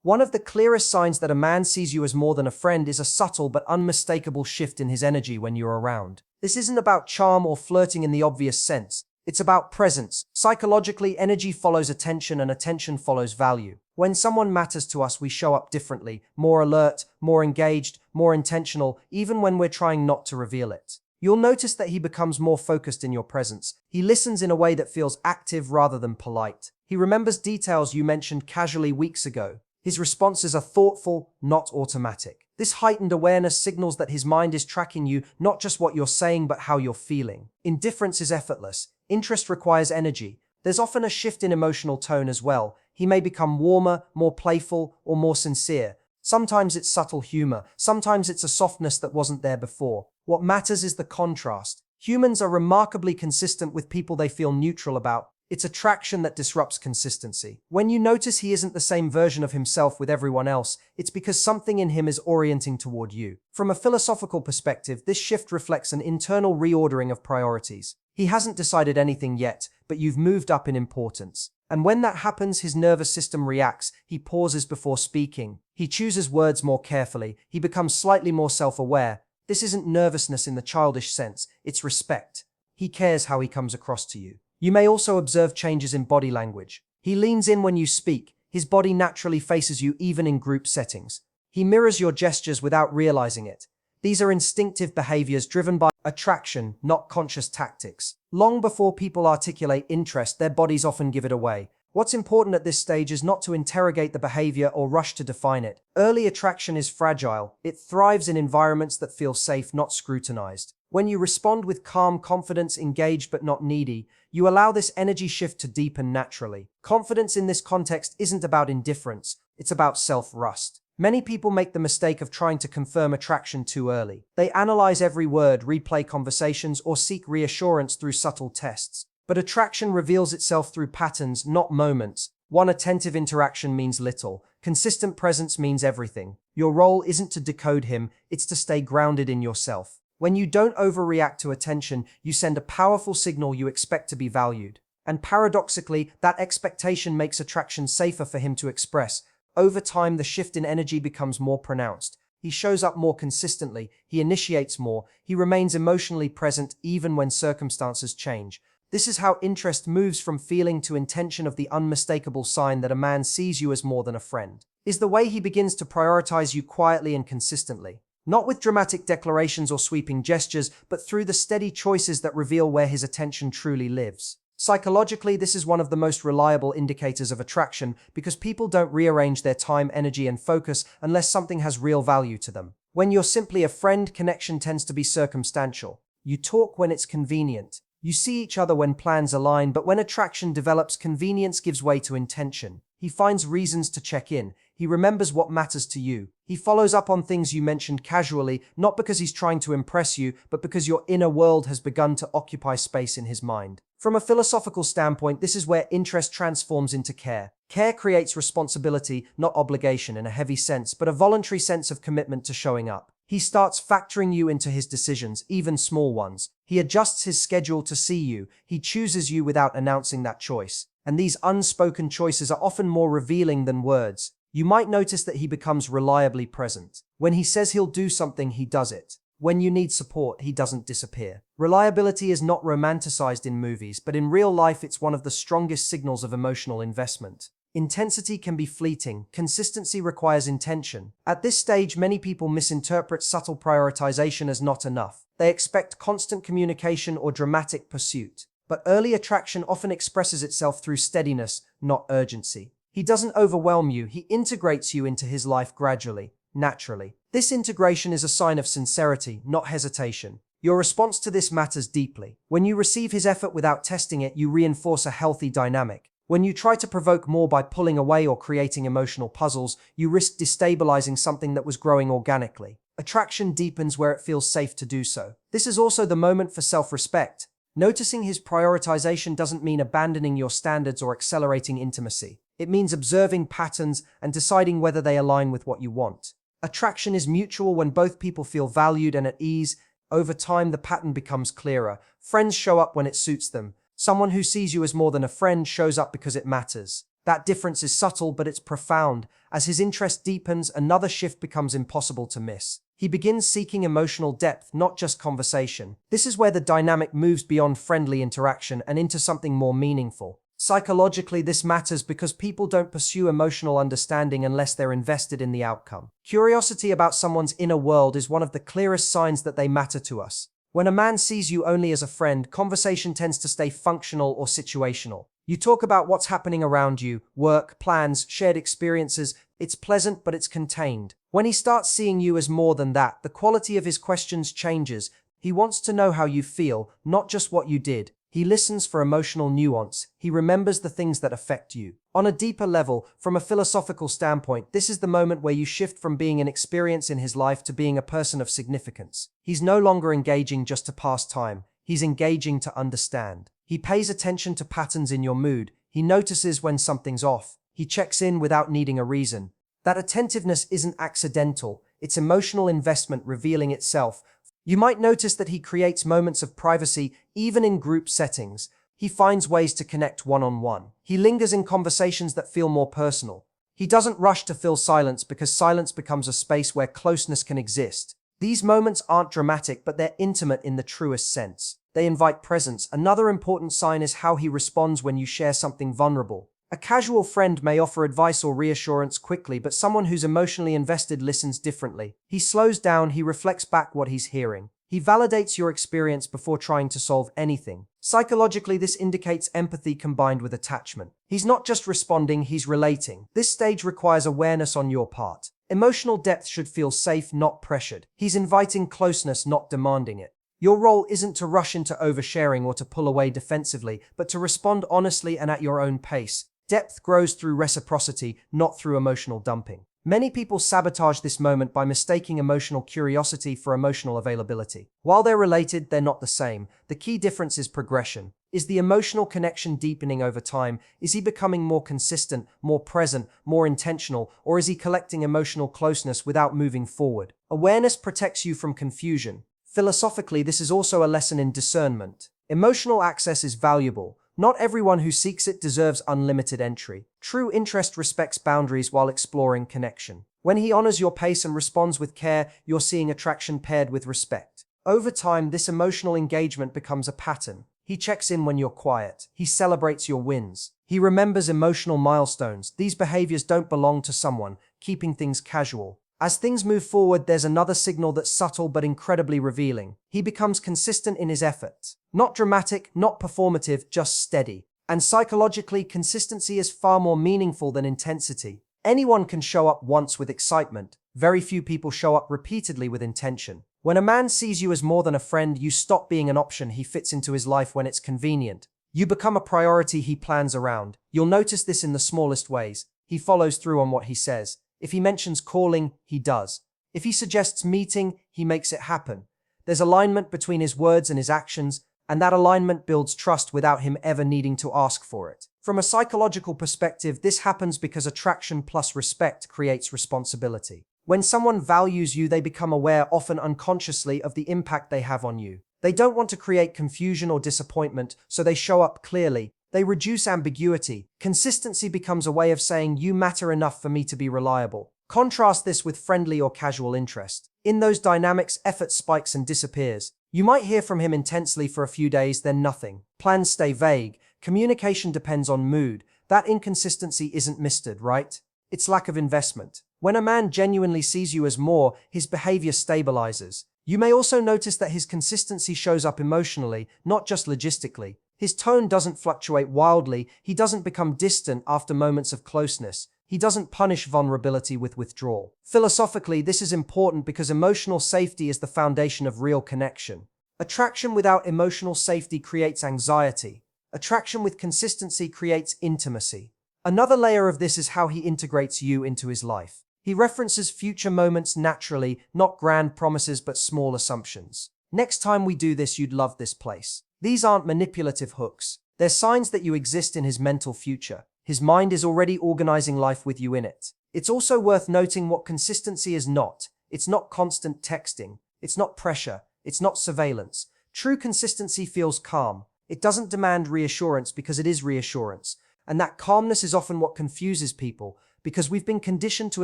One of the clearest signs that a man sees you as more than a friend is a subtle but unmistakable shift in his energy when you're around. This isn't about charm or flirting in the obvious sense. It's about presence. Psychologically, energy follows attention and attention follows value. When someone matters to us, we show up differently, more alert, more engaged, more intentional, even when we're trying not to reveal it. You'll notice that he becomes more focused in your presence. He listens in a way that feels active rather than polite. He remembers details you mentioned casually weeks ago. His responses are thoughtful, not automatic. This heightened awareness signals that his mind is tracking you, not just what you're saying, but how you're feeling. Indifference is effortless. Interest requires energy. There's often a shift in emotional tone as well. He may become warmer, more playful, or more sincere. Sometimes it's subtle humor. Sometimes it's a softness that wasn't there before. What matters is the contrast. Humans are remarkably consistent with people they feel neutral about. It's attraction that disrupts consistency. When you notice he isn't the same version of himself with everyone else, it's because something in him is orienting toward you. From a philosophical perspective, this shift reflects an internal reordering of priorities. He hasn't decided anything yet, but you've moved up in importance. And when that happens, his nervous system reacts. He pauses before speaking. He chooses words more carefully. He becomes slightly more self-aware. This isn't nervousness in the childish sense. It's respect. He cares how he comes across to you. You may also observe changes in body language. He leans in when you speak. His body naturally faces you even in group settings. He mirrors your gestures without realizing it. These are instinctive behaviors driven by attraction, not conscious tactics. Long before people articulate interest, their bodies often give it away. What's important at this stage is not to interrogate the behavior or rush to define it. Early attraction is fragile. It thrives in environments that feel safe, not scrutinized. When you respond with calm confidence, engaged but not needy, you allow this energy shift to deepen naturally. Confidence in this context isn't about indifference, it's about self-trust. Many people make the mistake of trying to confirm attraction too early. They analyze every word, replay conversations, or seek reassurance through subtle tests. But attraction reveals itself through patterns, not moments. One attentive interaction means little. Consistent presence means everything. Your role isn't to decode him, it's to stay grounded in yourself. When you don't overreact to attention, you send a powerful signal you expect to be valued. And paradoxically, that expectation makes attraction safer for him to express. Over time, the shift in energy becomes more pronounced. He shows up more consistently, he initiates more, he remains emotionally present even when circumstances change. This is how interest moves from feeling to intention. Of the unmistakable sign that a man sees you as more than a friend is the way he begins to prioritize you quietly and consistently. Not with dramatic declarations or sweeping gestures, but through the steady choices that reveal where his attention truly lives. Psychologically, this is one of the most reliable indicators of attraction because people don't rearrange their time, energy, and focus unless something has real value to them. When you're simply a friend, connection tends to be circumstantial. You talk when it's convenient. You see each other when plans align, but when attraction develops, convenience gives way to intention. He finds reasons to check in. He remembers what matters to you. He follows up on things you mentioned casually, not because he's trying to impress you, but because your inner world has begun to occupy space in his mind. From a philosophical standpoint, this is where interest transforms into care. Care creates responsibility, not obligation in a heavy sense, but a voluntary sense of commitment to showing up. He starts factoring you into his decisions, even small ones. He adjusts his schedule to see you. He chooses you without announcing that choice. And these unspoken choices are often more revealing than words. You might notice that he becomes reliably present. When he says he'll do something, he does it. When you need support, he doesn't disappear. Reliability is not romanticized in movies, but in real life it's one of the strongest signals of emotional investment. Intensity can be fleeting. Consistency requires intention. At this stage, many people misinterpret subtle prioritization as not enough. They expect constant communication or dramatic pursuit. But early attraction often expresses itself through steadiness, not urgency. He doesn't overwhelm you, he integrates you into his life gradually, naturally. This integration is a sign of sincerity, not hesitation. Your response to this matters deeply. When you receive his effort without testing it, you reinforce a healthy dynamic. When you try to provoke more by pulling away or creating emotional puzzles, you risk destabilizing something that was growing organically. Attraction deepens where it feels safe to do so. This is also the moment for self-respect. Noticing his prioritization doesn't mean abandoning your standards or accelerating intimacy. It means observing patterns and deciding whether they align with what you want. Attraction is mutual when both people feel valued and at ease. Over time, the pattern becomes clearer. Friends show up when it suits them. Someone who sees you as more than a friend shows up because it matters. That difference is subtle, but it's profound. As his interest deepens, another shift becomes impossible to miss. He begins seeking emotional depth, not just conversation. This is where the dynamic moves beyond friendly interaction and into something more meaningful. Psychologically, this matters because people don't pursue emotional understanding unless they're invested in the outcome. Curiosity about someone's inner world is one of the clearest signs that they matter to us. When a man sees you only as a friend, conversation tends to stay functional or situational. You talk about what's happening around you, work, plans, shared experiences. It's pleasant, but it's contained. When he starts seeing you as more than that, the quality of his questions changes. He wants to know how you feel, not just what you did. He listens for emotional nuance. He remembers the things that affect you. On a deeper level, from a philosophical standpoint, this is the moment where you shift from being an experience in his life to being a person of significance. He's no longer engaging just to pass time. He's engaging to understand. He pays attention to patterns in your mood. He notices when something's off. He checks in without needing a reason. That attentiveness isn't accidental. It's emotional investment revealing itself. You might notice that he creates moments of privacy even in group settings. He finds ways to connect one-on-one. He lingers in conversations that feel more personal. He doesn't rush to fill silence because silence becomes a space where closeness can exist. These moments aren't dramatic, but they're intimate in the truest sense. They invite presence. Another important sign is how he responds when you share something vulnerable. A casual friend may offer advice or reassurance quickly, but someone who's emotionally invested listens differently. He slows down, he reflects back what he's hearing. He validates your experience before trying to solve anything. Psychologically, this indicates empathy combined with attachment. He's not just responding, he's relating. This stage requires awareness on your part. Emotional depth should feel safe, not pressured. He's inviting closeness, not demanding it. Your role isn't to rush into oversharing or to pull away defensively, but to respond honestly and at your own pace. Depth grows through reciprocity, not through emotional dumping. Many people sabotage this moment by mistaking emotional curiosity for emotional availability. While they're related, they're not the same. The key difference is progression. Is the emotional connection deepening over time? Is he becoming more consistent, more present, more intentional, or is he collecting emotional closeness without moving forward? Awareness protects you from confusion. Philosophically, this is also a lesson in discernment. Emotional access is valuable. Not everyone who seeks it deserves unlimited entry. True interest respects boundaries while exploring connection. When he honors your pace and responds with care, you're seeing attraction paired with respect. Over time, this emotional engagement becomes a pattern. He checks in when you're quiet. He celebrates your wins. He remembers emotional milestones. These behaviors don't belong to someone, keeping things casual. As things move forward, there's another signal that's subtle but incredibly revealing. He becomes consistent in his efforts. Not dramatic, not performative, just steady. And psychologically, consistency is far more meaningful than intensity. Anyone can show up once with excitement. Very few people show up repeatedly with intention. When a man sees you as more than a friend, you stop being an option he fits into his life when it's convenient. You become a priority he plans around. You'll notice this in the smallest ways. He follows through on what he says. If he mentions calling, he does. If he suggests meeting, he makes it happen. There's alignment between his words and his actions, and that alignment builds trust without him ever needing to ask for it. From a psychological perspective, this happens because attraction plus respect creates responsibility. When someone values you, they become aware, often unconsciously, of the impact they have on you. They don't want to create confusion or disappointment, so they show up clearly. They reduce ambiguity. Consistency becomes a way of saying, you matter enough for me to be reliable. Contrast this with friendly or casual interest. In those dynamics, effort spikes and disappears. You might hear from him intensely for a few days, then nothing. Plans stay vague. Communication depends on mood. That inconsistency isn't misted, right? It's lack of investment. When a man genuinely sees you as more, his behavior stabilizes. You may also notice that his consistency shows up emotionally, not just logistically. His tone doesn't fluctuate wildly. He doesn't become distant after moments of closeness. He doesn't punish vulnerability with withdrawal. Philosophically, this is important because emotional safety is the foundation of real connection. Attraction without emotional safety creates anxiety. Attraction with consistency creates intimacy. Another layer of this is how he integrates you into his life. He references future moments naturally, not grand promises but small assumptions. Next time we do this, you'd love this place. These aren't manipulative hooks. They're signs that you exist in his mental future. His mind is already organizing life with you in it. It's also worth noting what consistency is not. It's not constant texting. It's not pressure. It's not surveillance. True consistency feels calm. It doesn't demand reassurance because it is reassurance. And that calmness is often what confuses people, because we've been conditioned to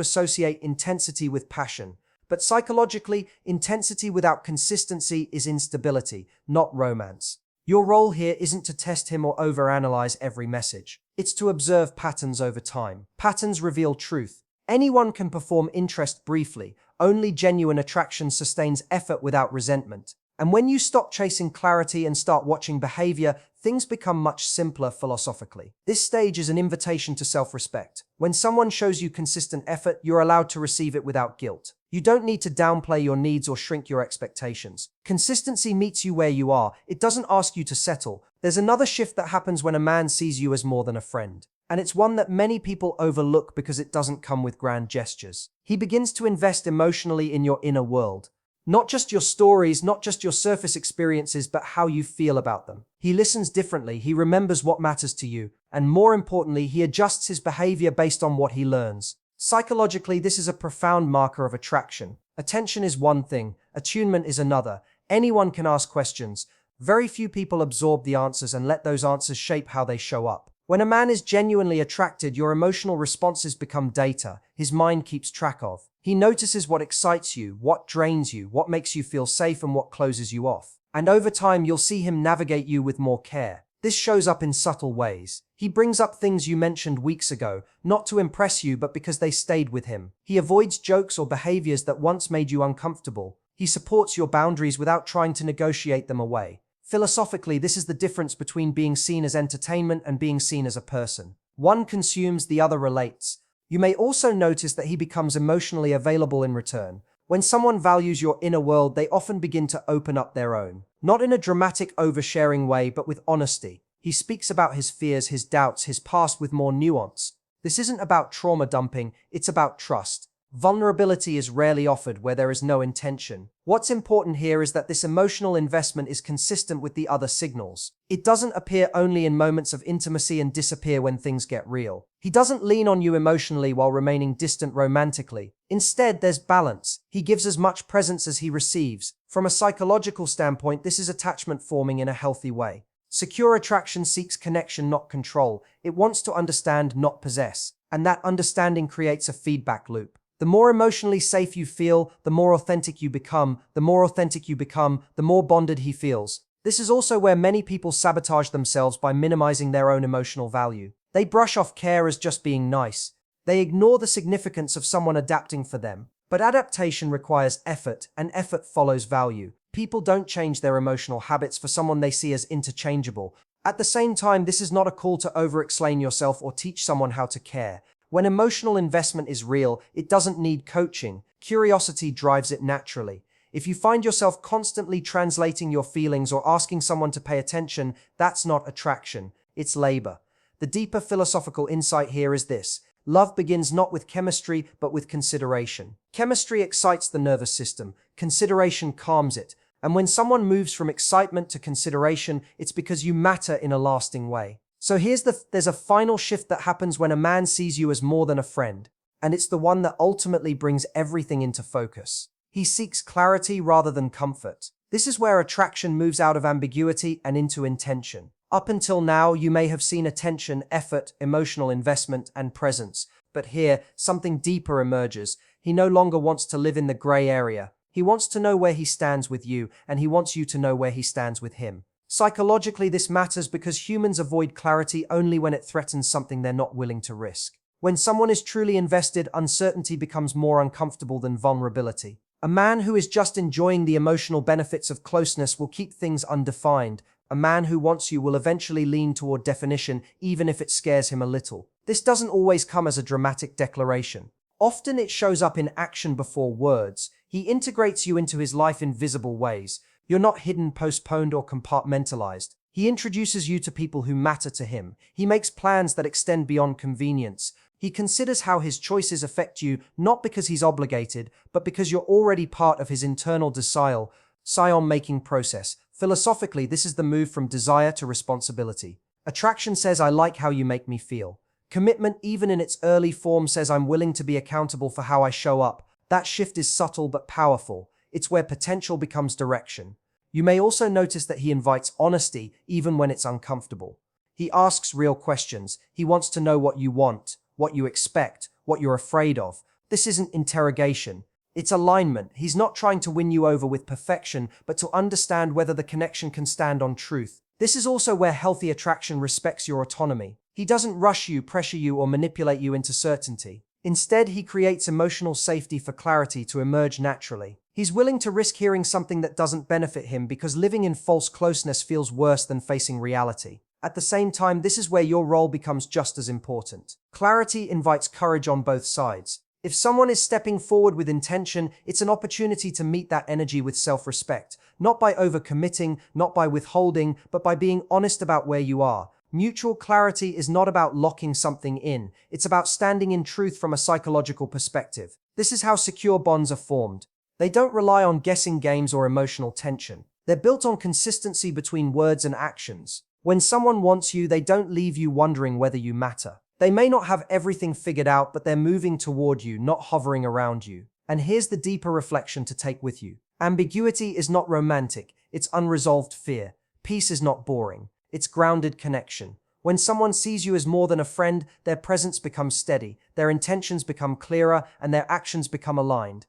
associate intensity with passion. But psychologically, intensity without consistency is instability, not romance. Your role here isn't to test him or overanalyze every message. It's to observe patterns over time. Patterns reveal truth. Anyone can perform interest briefly. Only genuine attraction sustains effort without resentment. And when you stop chasing clarity and start watching behavior, things become much simpler philosophically. This stage is an invitation to self-respect. When someone shows you consistent effort, you're allowed to receive it without guilt. You don't need to downplay your needs or shrink your expectations. Consistency meets you where you are. It doesn't ask you to settle. There's another shift that happens when a man sees you as more than a friend. And it's one that many people overlook because it doesn't come with grand gestures. He begins to invest emotionally in your inner world. Not just your stories, not just your surface experiences, but how you feel about them. He listens differently, he remembers what matters to you, and more importantly, he adjusts his behavior based on what he learns. Psychologically, this is a profound marker of attraction. Attention is one thing, attunement is another. Anyone can ask questions. Very few people absorb the answers and let those answers shape how they show up. When a man is genuinely attracted, your emotional responses become data his mind keeps track of. He notices what excites you, what drains you, what makes you feel safe, and what closes you off. And over time, you'll see him navigate you with more care. This shows up in subtle ways. He brings up things you mentioned weeks ago, not to impress you, but because they stayed with him. He avoids jokes or behaviors that once made you uncomfortable. He supports your boundaries without trying to negotiate them away. Philosophically, this is the difference between being seen as entertainment and being seen as a person. One consumes, the other relates. You may also notice that he becomes emotionally available in return. When someone values your inner world, they often begin to open up their own. Not in a dramatic oversharing way, but with honesty. He speaks about his fears, his doubts, his past with more nuance. This isn't about trauma dumping, it's about trust. Vulnerability is rarely offered where there is no intention. What's important here is that this emotional investment is consistent with the other signals. It doesn't appear only in moments of intimacy and disappear when things get real. He doesn't lean on you emotionally while remaining distant romantically. Instead, there's balance. He gives as much presence as he receives. From a psychological standpoint, this is attachment forming in a healthy way. Secure attraction seeks connection, not control. It wants to understand, not possess. And that understanding creates a feedback loop. The more emotionally safe you feel, the more authentic you become. The more authentic you become, the more bonded he feels. This is also where many people sabotage themselves by minimizing their own emotional value. They brush off care as just being nice. They ignore the significance of someone adapting for them. But adaptation requires effort, and effort follows value. People don't change their emotional habits for someone they see as interchangeable. At the same time, this is not a call to over-explain yourself or teach someone how to care. When emotional investment is real, it doesn't need coaching. Curiosity drives it naturally. If you find yourself constantly translating your feelings or asking someone to pay attention, that's not attraction, it's labor. The deeper philosophical insight here is this. Love begins not with chemistry, but with consideration. Chemistry excites the nervous system. Consideration calms it. And when someone moves from excitement to consideration, it's because you matter in a lasting way. So there's a final shift that happens when a man sees you as more than a friend, and it's the one that ultimately brings everything into focus. He seeks clarity rather than comfort. This is where attraction moves out of ambiguity and into intention. Up until now, you may have seen attention, effort, emotional investment, and presence, but here, something deeper emerges. He no longer wants to live in the gray area. He wants to know where he stands with you, and he wants you to know where he stands with him. Psychologically, this matters because humans avoid clarity only when it threatens something they're not willing to risk. When someone is truly invested, uncertainty becomes more uncomfortable than vulnerability. A man who is just enjoying the emotional benefits of closeness will keep things undefined. A man who wants you will eventually lean toward definition, even if it scares him a little. This doesn't always come as a dramatic declaration. Often it shows up in action before words. He integrates you into his life in visible ways. You're not hidden, postponed, or compartmentalized. He introduces you to people who matter to him. He makes plans that extend beyond convenience. He considers how his choices affect you, not because he's obligated, but because you're already part of his internal decision-making process. Philosophically, this is the move from desire to responsibility. Attraction says, I like how you make me feel. Commitment, even in its early form, says, I'm willing to be accountable for how I show up. That shift is subtle but powerful. It's where potential becomes direction. You may also notice that he invites honesty even when it's uncomfortable. He asks real questions. He wants to know what you want, what you expect, what you're afraid of. This isn't interrogation. It's alignment. He's not trying to win you over with perfection, but to understand whether the connection can stand on truth. This is also where healthy attraction respects your autonomy. He doesn't rush you, pressure you, or manipulate you into certainty. Instead, he creates emotional safety for clarity to emerge naturally. He's willing to risk hearing something that doesn't benefit him because living in false closeness feels worse than facing reality. At the same time, this is where your role becomes just as important. Clarity invites courage on both sides. If someone is stepping forward with intention, it's an opportunity to meet that energy with self-respect, not by overcommitting, not by withholding, but by being honest about where you are. Mutual clarity is not about locking something in, it's about standing in truth from a psychological perspective. This is how secure bonds are formed. They don't rely on guessing games or emotional tension. They're built on consistency between words and actions. When someone wants you, they don't leave you wondering whether you matter. They may not have everything figured out, but they're moving toward you, not hovering around you. And here's the deeper reflection to take with you. Ambiguity is not romantic, it's unresolved fear. Peace is not boring, it's grounded connection. When someone sees you as more than a friend, their presence becomes steady, their intentions become clearer, and their actions become aligned.